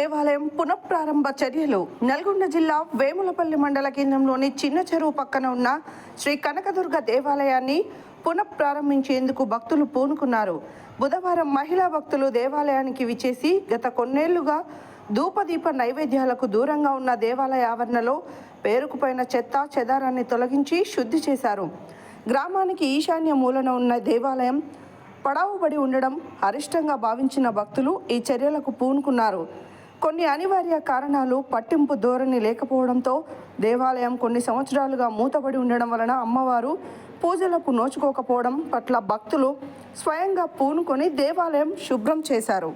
దేవాలయం పునఃప్రారంభ చర్యలు. నల్గొండ జిల్లా వేములపల్లి మండల కేంద్రంలోని చిన్న చెరువు పక్కన ఉన్న శ్రీ కనకదుర్గ దేవాలయాన్ని పునఃప్రారంభించేందుకు భక్తులు పూనుకున్నారు. బుధవారం మహిళా భక్తులు దేవాలయానికి విచ్చేసి గత కొన్నేళ్లుగా ధూపదీప నైవేద్యాలకు దూరంగా ఉన్న దేవాలయ ఆవరణలో పేరుకుపోయిన చెత్త చెదారాన్ని తొలగించి శుద్ధి చేశారు. గ్రామానికి ఈశాన్య మూలన ఉన్న దేవాలయం పడావుబడి ఉండడం అరిష్టంగా భావించిన భక్తులు ఈ చర్యలకు పూనుకున్నారు. కొన్ని అనివార్య కారణాలు పట్టింపు ధోరణి లేకపోవడంతో దేవాలయం కొన్ని సంవత్సరాలుగా మూతబడి ఉండడం వలన అమ్మవారు పూజలకు నోచుకోకపోవడం పట్ల భక్తులు స్వయంగా పూనుకొని దేవాలయం శుభ్రం చేశారు.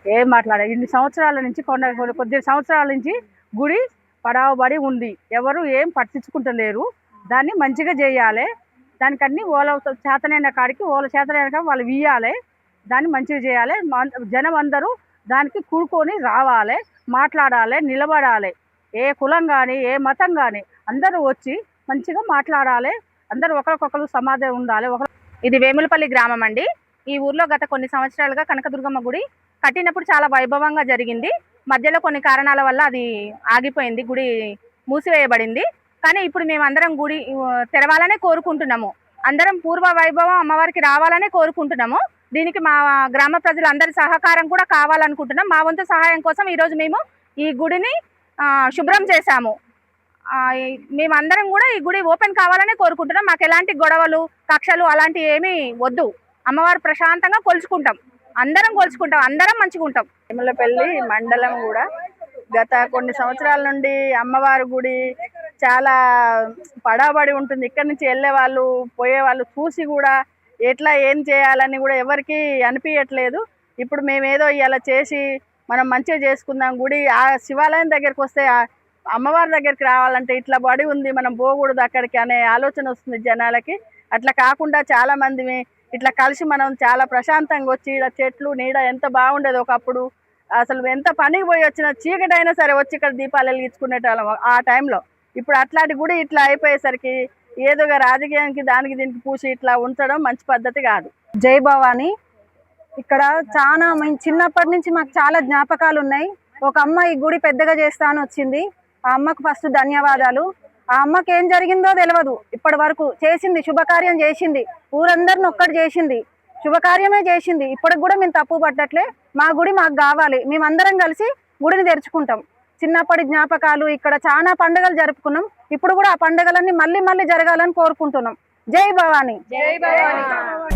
ఏం మాట్లాడ ఇన్ని సంవత్సరాల నుంచి కొద్ది సంవత్సరాల నుంచి గుడి పడావబడి ఉంది. ఎవరు ఏం పట్టించుకుంటలేరు. దాన్ని మంచిగా చేయాలి. దానికి అన్ని ఓల చేతనైన కాడికి వాళ్ళు వీయాలి. దాన్ని మంచిగా చేయాలి. జనం అందరూ దానికి కూడుకొని రావాలి, మాట్లాడాలి, నిలబడాలి. ఏ కులం కానీ ఏ మతం కానీ అందరూ వచ్చి మంచిగా మాట్లాడాలి. అందరూ ఒకరికొకరు సమాధానం ఉండాలి. ఇది వేములపల్లి గ్రామం అండి. ఈ ఊర్లో గత కొన్ని సంవత్సరాలుగా కనకదుర్గమ్మ గుడి కట్టినప్పుడు చాలా వైభవంగా జరిగింది. మధ్యలో కొన్ని కారణాల వల్ల అది ఆగిపోయింది, గుడి మూసివేయబడింది. కానీ ఇప్పుడు మేమందరం గుడి తెరవాలనే కోరుకుంటున్నాము. అందరం పూర్వ వైభవం అమ్మవారికి రావాలనే కోరుకుంటున్నాము. దీనికి మా గ్రామ ప్రజలందరి సహకారం కూడా కావాలనుకుంటున్నాం. మా వంతు సహాయం కోసం ఈరోజు మేము ఈ గుడిని శుభ్రం చేశాము. మేమందరం కూడా ఈ గుడి ఓపెన్ కావాలనే కోరుకుంటున్నాం. మాకు ఎలాంటి గొడవలు కక్షలు అలాంటివి ఏమీ వద్దు. అమ్మవారు ప్రశాంతంగా కొలుచుకుంటాం, అందరం కొలుచుకుంటాం, అందరం మంచిగా ఉంటాం. వేములపల్లి మండలం కూడా గత కొన్ని సంవత్సరాల నుండి అమ్మవారి గుడి చాలా పడాబడి ఉంటుంది. ఇక్కడి నుంచి వెళ్ళే వాళ్ళు పోయే వాళ్ళు చూసి కూడా ఎట్లా ఏం చేయాలని కూడా ఎవరికి అనిపించట్లేదు. ఇప్పుడు మేమేదో ఇలా చేసి మనం మంచిగా చేసుకుందాం, గుడి ఆ శివాలయం దగ్గరికి వస్తే అమ్మవారి దగ్గరికి రావాలంటే ఇట్లా బడి ఉంది, మనం పోకూడదు అక్కడికి అనే ఆలోచన వస్తుంది జనాలకి. అట్లా కాకుండా చాలా మంది ఇట్లా కలిసి మనం చాలా ప్రశాంతంగా వచ్చి ఇలా చెట్లు నీడ ఎంత బాగుండేది ఒకప్పుడు. అసలు ఎంత పనికి పోయి వచ్చినా చీకటైనా సరే వచ్చి ఇక్కడ దీపాలు వెలిగించుకునేటోళ్ళం ఆ టైంలో. ఇప్పుడు అట్లాంటి గుడి ఇట్లా అయిపోయేసరికి ఏదోగా రాజకీయానికి దానికి దీనికి పూసి ఇట్లా ఉంచడం మంచి పద్ధతి కాదు. జై భవాని. ఇక్కడ చాలా చిన్నప్పటి నుంచి మాకు చాలా జ్ఞాపకాలు ఉన్నాయి. ఒక అమ్మ ఈ గుడి పెద్దగా చేస్తా అని వచ్చింది. ఆ అమ్మకు ఫస్ట్ ధన్యవాదాలు. ఆ అమ్మకి ఏం జరిగిందో తెలియదు, ఇప్పటి వరకు చేసింది, శుభకార్యం చేసింది, ఊరందరిని ఒక్కటి చేసింది, శుభకార్యమే చేసింది. ఇప్పటికి కూడా మేము తప్పు పట్టట్లే. మా గుడి మాకు కావాలి, మేమందరం కలిసి గుడిని తెరుచుకుంటాం. చిన్నప్పటి జ్ఞాపకాలు, ఇక్కడ చాలా పండుగలు జరుపుకున్నాం. ఇప్పుడు కూడా ఆ పండుగలన్నీ మళ్ళీ జరగాలని కోరుకుంటున్నాం. జై భవాని. జై భవాని.